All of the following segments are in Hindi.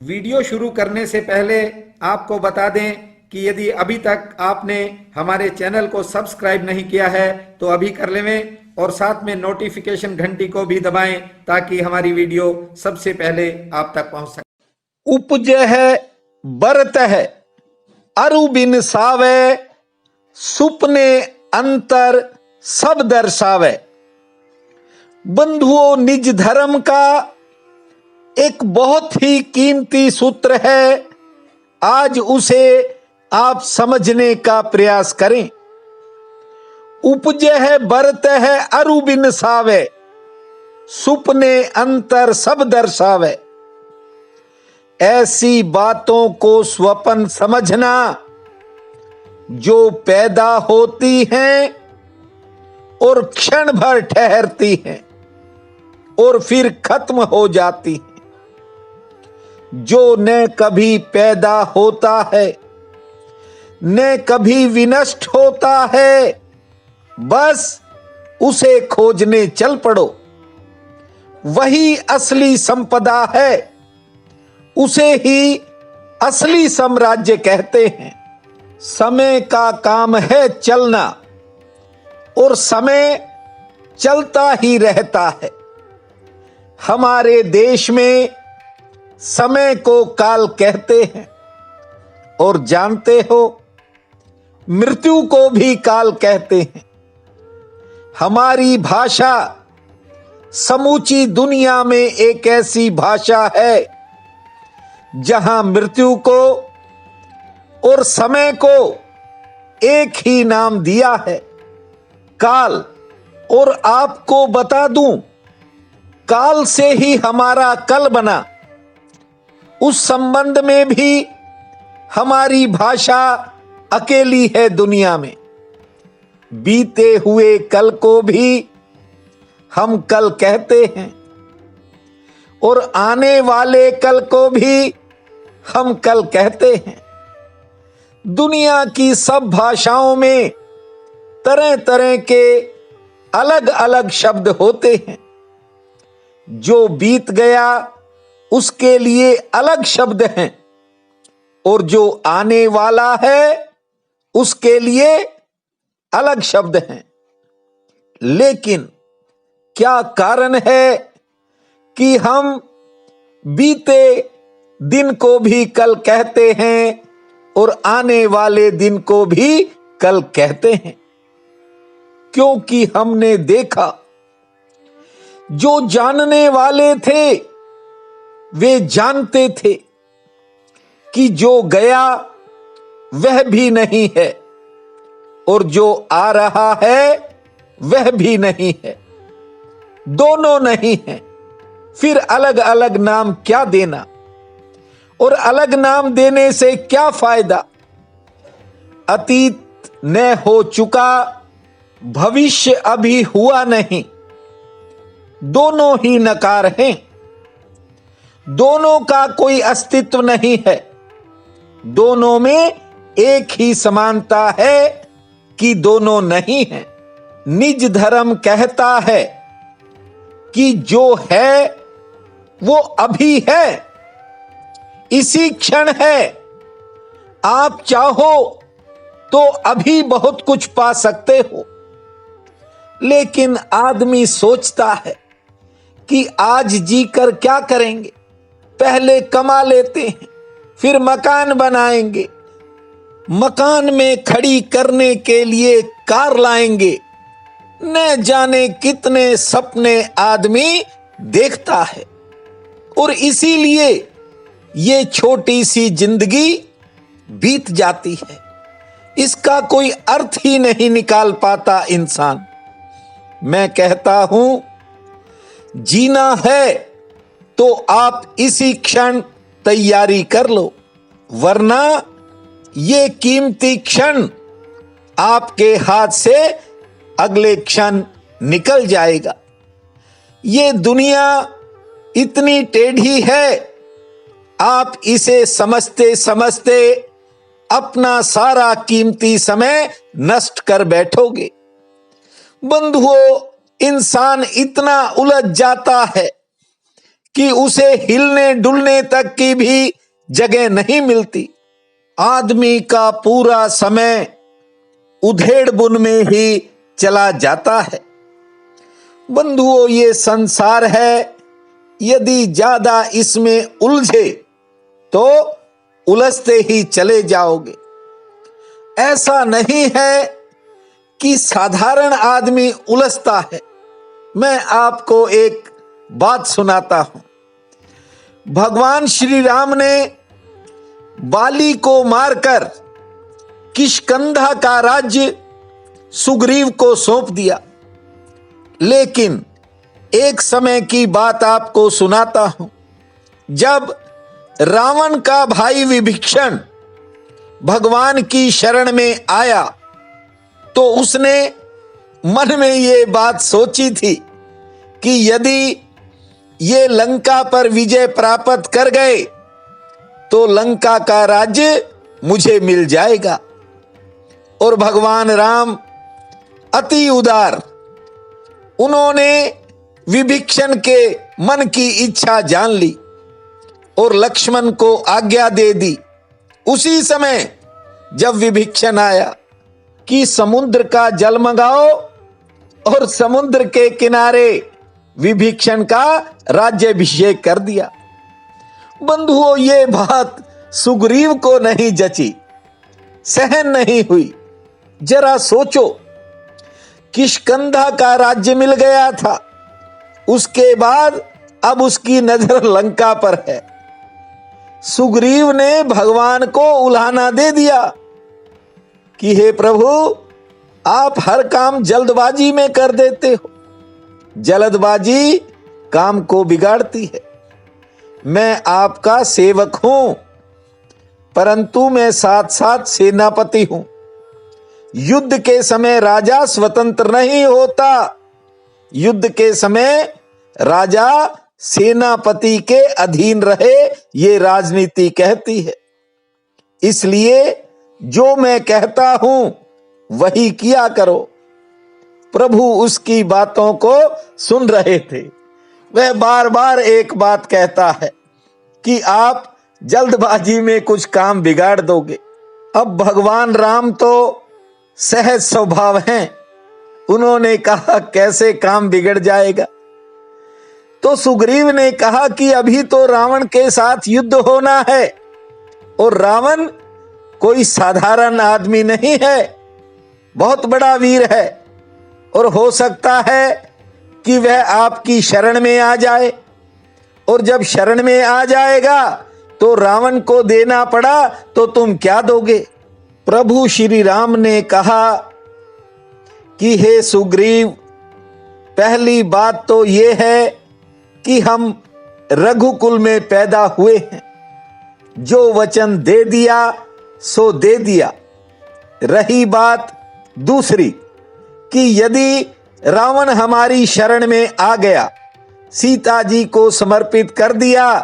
वीडियो शुरू करने से पहले आपको बता दें कि यदि अभी तक आपने हमारे चैनल को सब्सक्राइब नहीं किया है तो अभी कर लें और साथ में नोटिफिकेशन घंटी को भी दबाएं ताकि हमारी वीडियो सबसे पहले आप तक पहुंच सके। उपजह बरतह अरु बिन सावे सुपने अंतर सब दर्शावे। बंधुओं, निज धर्म का एक बहुत ही कीमती सूत्र है, आज उसे आप समझने का प्रयास करें। उपजह बरतह अरु बिन सावे सुपने अंतर सब दर्शावे। ऐसी बातों को स्वप्न समझना जो पैदा होती हैं और क्षण भर ठहरती हैं और फिर खत्म हो जाती हैं। जो न कभी पैदा होता है न कभी विनष्ट होता है, बस उसे खोजने चल पड़ो। वही असली संपदा है, उसे ही असली साम्राज्य कहते हैं। समय का काम है चलना और समय चलता ही रहता है। हमारे देश में समय को काल कहते हैं और जानते हो, मृत्यु को भी काल कहते हैं। हमारी भाषा समूची दुनिया में एक ऐसी भाषा है जहां मृत्यु को और समय को एक ही नाम दिया है, काल। और आपको बता दूं, काल से ही हमारा कल बना। उस संबंध में भी हमारी भाषा अकेली है दुनिया में। बीते हुए कल को भी हम कल कहते हैं और आने वाले कल को भी हम कल कहते हैं। दुनिया की सब भाषाओं में तरह तरह के अलग अलग शब्द होते हैं। जो बीत गया उसके लिए अलग शब्द हैं और जो आने वाला है उसके लिए अलग शब्द हैं। लेकिन क्या कारण है कि हम बीते दिन को भी कल कहते हैं और आने वाले दिन को भी कल कहते हैं? क्योंकि हमने देखा, जो जानने वाले थे वे जानते थे कि जो गया वह भी नहीं है और जो आ रहा है वह भी नहीं है। दोनों नहीं है, फिर अलग अलग नाम क्या देना और अलग नाम देने से क्या फायदा? अतीत न हो चुका, भविष्य अभी हुआ नहीं। दोनों ही नकार हैं, दोनों का कोई अस्तित्व नहीं है। दोनों में एक ही समानता है कि दोनों नहीं हैं। निज धर्म कहता है कि जो है वो अभी है, इसी क्षण है। आप चाहो तो अभी बहुत कुछ पा सकते हो, लेकिन आदमी सोचता है कि आज जीकर क्या करेंगे, पहले कमा लेते हैं फिर मकान बनाएंगे, मकान में खड़ी करने के लिए कार लाएंगे। न जाने कितने सपने आदमी देखता है और इसीलिए ये छोटी सी जिंदगी बीत जाती है। इसका कोई अर्थ ही नहीं निकाल पाता इंसान। मैं कहता हूं, जीना है तो आप इसी क्षण तैयारी कर लो, वरना ये कीमती क्षण आपके हाथ से अगले क्षण निकल जाएगा। ये दुनिया इतनी टेढ़ी है, आप इसे समझते समझते अपना सारा कीमती समय नष्ट कर बैठोगे। बंधुओं, इंसान इतना उलझ जाता है कि उसे हिलने डुलने तक की भी जगह नहीं मिलती। आदमी का पूरा समय उधेड़ बुन में ही चला जाता है। बंधुओं, ये संसार है, यदि ज्यादा इसमें उलझे तो उलझते ही चले जाओगे। ऐसा नहीं है कि साधारण आदमी उलझता है। मैं आपको एक बात सुनाता हूं। भगवान श्री राम ने बाली को मारकर किष्किंधा का राज्य सुग्रीव को सौंप दिया। लेकिन एक समय की बात आपको सुनाता हूं। जब रावण का भाई विभीषण भगवान की शरण में आया तो उसने मन में ये बात सोची थी कि यदि ये लंका पर विजय प्राप्त कर गए तो लंका का राज्य मुझे मिल जाएगा। और भगवान राम अति उदार, उन्होंने विभीषण के मन की इच्छा जान ली और लक्ष्मण को आज्ञा दे दी। उसी समय जब विभीषण आया कि समुद्र का जल मंगाओ और समुद्र के किनारे विभीषण का राज्याभिषेक कर दिया। बंधुओं, ये बात सुग्रीव को नहीं जची, सहन नहीं हुई। जरा सोचो, किष्किंधा का राज्य मिल गया था, उसके बाद अब उसकी नजर लंका पर है। सुग्रीव ने भगवान को उल्हाना दे दिया कि हे प्रभु, आप हर काम जल्दबाजी में कर देते हो, जल्दबाजी काम को बिगाड़ती है। मैं आपका सेवक हूं, परंतु मैं साथ साथ सेनापति हूं। युद्ध के समय राजा स्वतंत्र नहीं होता। युद्ध के समय राजा सेनापति के अधीन रहे, ये राजनीति कहती है। इसलिए जो मैं कहता हूं वही किया करो। प्रभु उसकी बातों को सुन रहे थे। वह बार बार एक बात कहता है कि आप जल्दबाजी में कुछ काम बिगाड़ दोगे। अब भगवान राम तो सहज स्वभाव हैं। उन्होंने कहा, कैसे काम बिगड़ जाएगा? तो सुग्रीव ने कहा कि अभी तो रावण के साथ युद्ध होना है और रावण कोई साधारण आदमी नहीं है, बहुत बड़ा वीर है और हो सकता है कि वह आपकी शरण में आ जाए, और जब शरण में आ जाएगा तो रावण को देना पड़ा तो तुम क्या दोगे? प्रभु श्री राम ने कहा कि हे सुग्रीव, पहली बात तो यह है कि हम रघुकुल में पैदा हुए हैं। जो वचन दे दिया सो दे दिया। रही बात दूसरी कि यदि रावण हमारी शरण में आ गया, सीता जी को समर्पित कर दिया,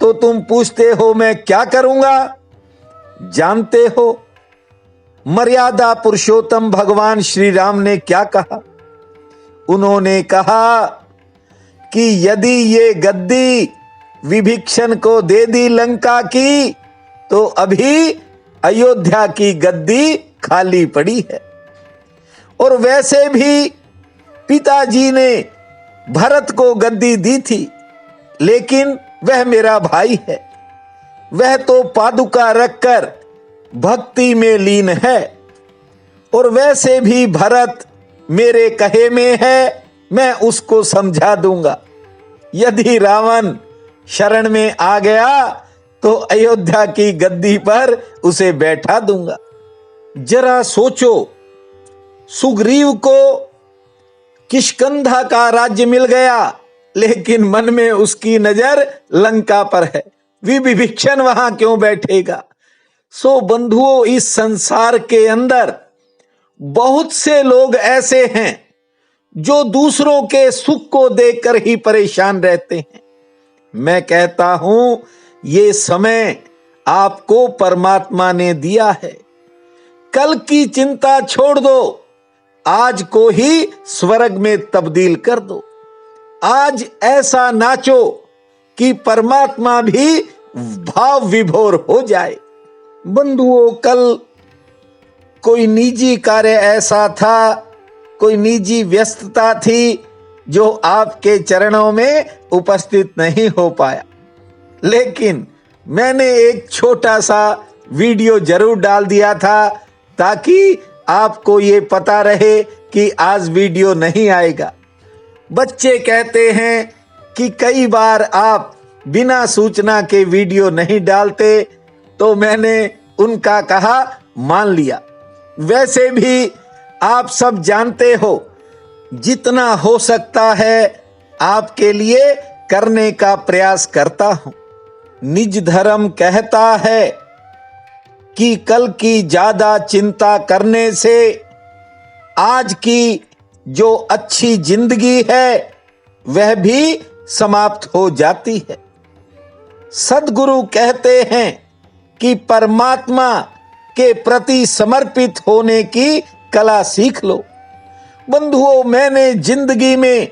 तो तुम पूछते हो मैं क्या करूंगा? जानते हो मर्यादा पुरुषोत्तम भगवान श्री राम ने क्या कहा? उन्होंने कहा कि यदि ये गद्दी विभीषण को दे दी लंका की, तो अभी अयोध्या की गद्दी खाली पड़ी है। और वैसे भी पिताजी ने भरत को गद्दी दी थी, लेकिन वह मेरा भाई है, वह तो पादुका रखकर भक्ति में लीन है। और वैसे भी भरत मेरे कहे में है, मैं उसको समझा दूंगा। यदि रावण शरण में आ गया तो अयोध्या की गद्दी पर उसे बैठा दूंगा। जरा सोचो, सुग्रीव को किष्किंधा का राज्य मिल गया, लेकिन मन में उसकी नजर लंका पर है। विभीषण वहां क्यों बैठेगा? सो बंधुओं, इस संसार के अंदर बहुत से लोग ऐसे हैं जो दूसरों के सुख को देखकर ही परेशान रहते हैं। मैं कहता हूं, ये समय आपको परमात्मा ने दिया है। कल की चिंता छोड़ दो, आज को ही स्वर्ग में तब्दील कर दो। आज ऐसा नाचो कि परमात्मा भी भाव विभोर हो जाए। बंधुओं, कल कोई निजी कार्य ऐसा था, कोई निजी व्यस्तता थी जो आपके चरणों में उपस्थित नहीं हो पाया, लेकिन मैंने एक छोटा सा वीडियो जरूर डाल दिया था ताकि आपको ये पता रहे कि आज वीडियो नहीं आएगा। बच्चे कहते हैं कि कई बार आप बिना सूचना के वीडियो नहीं डालते, तो मैंने उनका कहा मान लिया। वैसे भी आप सब जानते हो, जितना हो सकता है आपके लिए करने का प्रयास करता हूं। निज धर्म कहता है कि कल की ज्यादा चिंता करने से आज की जो अच्छी जिंदगी है वह भी समाप्त हो जाती है। सद्गुरु कहते हैं कि परमात्मा के प्रति समर्पित होने की कला सीख लो। बंधुओं, मैंने जिंदगी में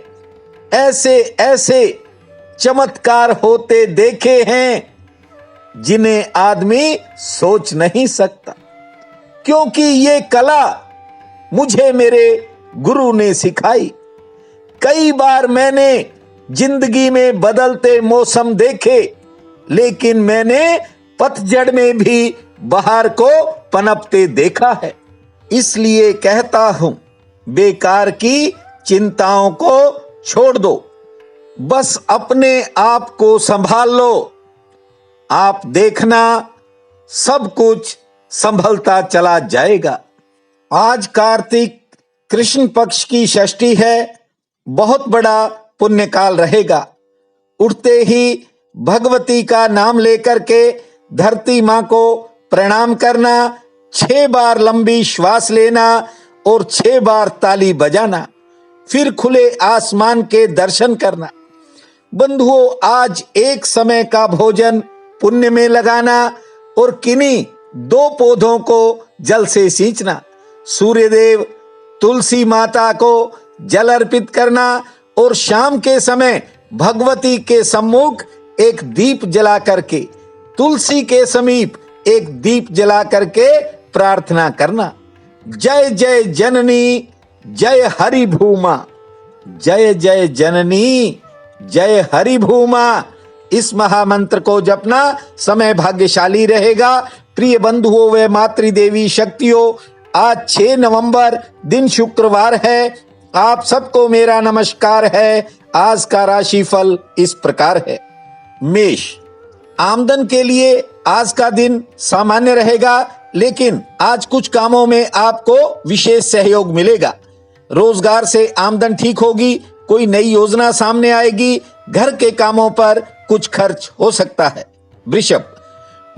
ऐसे ऐसे चमत्कार होते देखे हैं जिन्हें आदमी सोच नहीं सकता, क्योंकि ये कला मुझे मेरे गुरु ने सिखाई। कई बार मैंने जिंदगी में बदलते मौसम देखे, लेकिन मैंने पतझड़ में भी बहार को पनपते देखा है। इसलिए कहता हूं, बेकार की चिंताओं को छोड़ दो, बस अपने आप को संभाल लो। आप देखना, सब कुछ संभलता चला जाएगा। आज कार्तिक कृष्ण पक्ष की षष्ठी है, बहुत बड़ा पुण्यकाल रहेगा। उठते ही भगवती का नाम लेकर के धरती मां को प्रणाम करना, 6 बार लंबी श्वास लेना और 6 बार ताली बजाना, फिर खुले आसमान के दर्शन करना। बंधुओं, आज एक समय का भोजन पुण्य में लगाना और किन्हीं 2 पौधों को जल से सींचना, सूर्यदेव, तुलसी माता को जल अर्पित करना और शाम के समय भगवती के सम्मुख एक दीप जला करके, तुलसी के समीप एक दीप जला करके प्रार्थना करना। जय जय जननी जय हरि भूमा, जय जय जननी जय हरि भूमा। इस महामंत्र को जपना, समय भाग्यशाली रहेगा। प्रिय बंधुओं व मातृदेवी शक्तियों, आज 6 नवंबर दिन शुक्रवार है। आप सबको मेरा नमस्कार है। आज का राशिफल इस प्रकार है। मेष, आमदन के लिए आज का दिन सामान्य रहेगा, लेकिन आज कुछ कामों में आपको विशेष सहयोग मिलेगा। रोजगार से आमदन ठीक होगी, कोई नई योजना सामने आएगी, घर के कामों पर कुछ खर्च हो सकता है। वृषभ,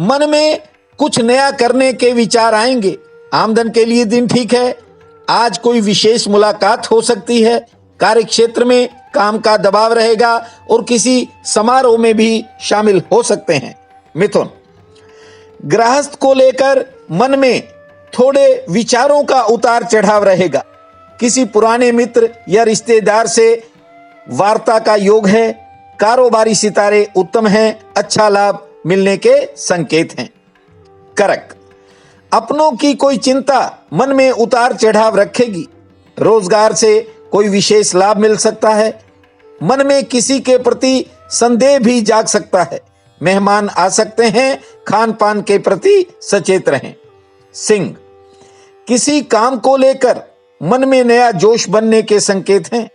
मन में कुछ नया करने के विचार आएंगे। आमदन के लिए दिन ठीक है। आज कोई विशेष मुलाकात हो सकती है। कार्य क्षेत्र में काम का दबाव रहेगा और किसी समारोह में भी शामिल हो सकते हैं। मिथुन, गृहस्थ को लेकर मन में थोड़े विचारों का उतार चढ़ाव रहेगा। किसी पुराने मित्र या रिश्तेदार से वार्ता का योग है। कारोबारी सितारे उत्तम हैं, अच्छा लाभ मिलने के संकेत हैं। कर्क, अपनों की कोई चिंता मन में उतार चढ़ाव रखेगी। रोजगार से कोई विशेष लाभ मिल सकता है। मन में किसी के प्रति संदेह भी जाग सकता है। मेहमान आ सकते हैं, खान पान के प्रति सचेत रहें। सिंह, किसी काम को लेकर मन में नया जोश बनने के संकेत हैं।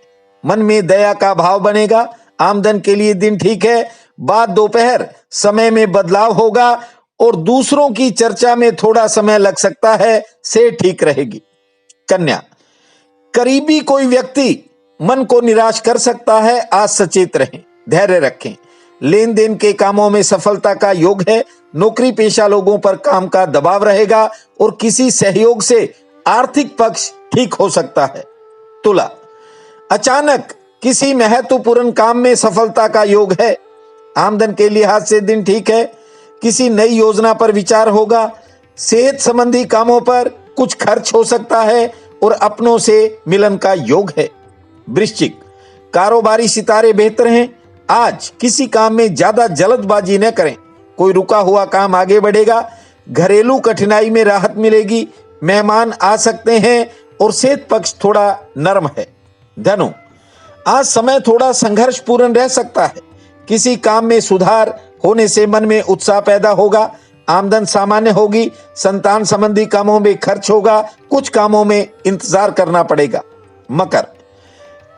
मन में दया का भाव बनेगा। आमदन के लिए दिन ठीक है। बाद दोपहर समय में बदलाव होगा और दूसरों की चर्चा में थोड़ा समय लग सकता है, से ठीक रहेगी। कन्या, करीबी कोई व्यक्ति मन को निराश कर सकता है। आज सचेत रहें, धैर्य रखें। लेन देन के कामों में सफलता का योग है। नौकरी पेशा लोगों पर काम का दबाव रहेगा और किसी सहयोग से आर्थिक पक्ष ठीक हो सकता है। तुला, अचानक किसी महत्वपूर्ण काम में सफलता का योग है। आमदन के लिहाज से दिन ठीक है। किसी नई योजना पर विचार होगा। सेहत संबंधी कामों पर कुछ खर्च हो सकता है और अपनों से मिलन का योग है। वृश्चिक, कारोबारी सितारे बेहतर हैं। आज किसी काम में ज्यादा जल्दबाजी न करें, कोई रुका हुआ काम आगे बढ़ेगा। घरेलू कठिनाई में राहत मिलेगी, मेहमान आ सकते हैं और सेहत पक्ष थोड़ा नरम है। धनु, आज समय थोड़ा संघर्षपूर्ण रह सकता है, किसी काम में सुधार होने से मन में उत्साह पैदा होगा, आमदन सामान्य होगी, संतान संबंधी कामों में खर्च होगा, कुछ कामों में इंतजार करना पड़ेगा। मकर,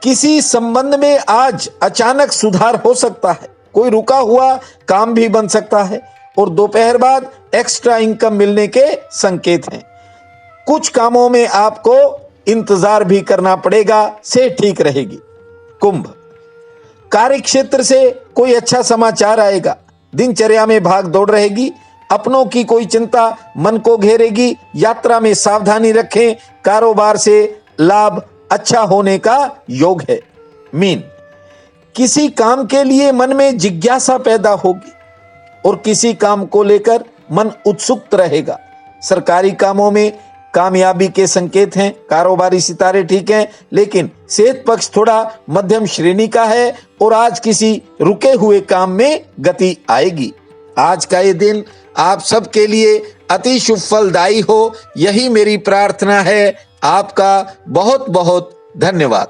किसी संबंध में आज अचानक सुधार हो सकता है, कोई रुका हुआ काम भी बन सकता है और दोपहर बाद एक्स्ट्रा इनकम मिलने के संकेत हैं। कुछ कामों में आपको इंतजार भी करना पड़ेगा, से ठीक रहेगी। कुंभ, कार्य क्षेत्र से कोई अच्छा समाचार आएगा, दिनचर्या में भाग दौड़ रहेगी, अपनों की कोई चिंता मन को घेरेगी, यात्रा में सावधानी रखें, कारोबार से लाभ अच्छा होने का योग है। मीन, किसी काम के लिए मन में जिज्ञासा पैदा होगी और किसी काम को लेकर मन उत्सुक रहेगा। सरकारी कामों में कामयाबी के संकेत हैं, कारोबारी सितारे ठीक हैं, लेकिन सेहत पक्ष थोड़ा मध्यम श्रेणी का है और आज किसी रुके हुए काम में गति आएगी। आज का ये दिन आप सबके लिए अति शुभ फलदायी हो, यही मेरी प्रार्थना है। आपका बहुत बहुत धन्यवाद।